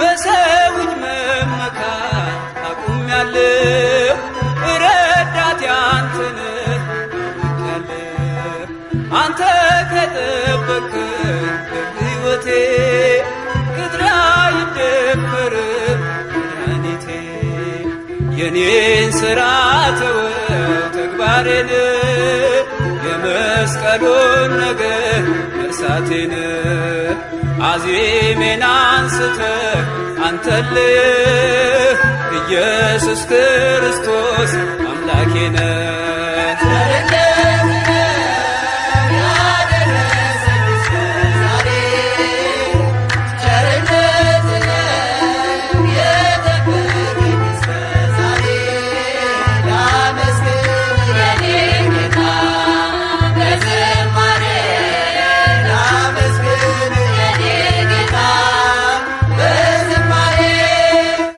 በሰውኝ መመካት አቁሜያለሁ። ረዳቴ አንተ ነህ አውቄያለሁ። አንተ ከጠበቅከኝ በሕይወቴ ቅጥሬ አይደፈርም መድኃኒቴ። የኔን ሥራ ተወው ተግባሬን የመስቀሉን ነገር መርሳቴን አዜሜን አንስተህ አንተልህ ኢየሱስ ክርስቶስ አምላኬ ነህ።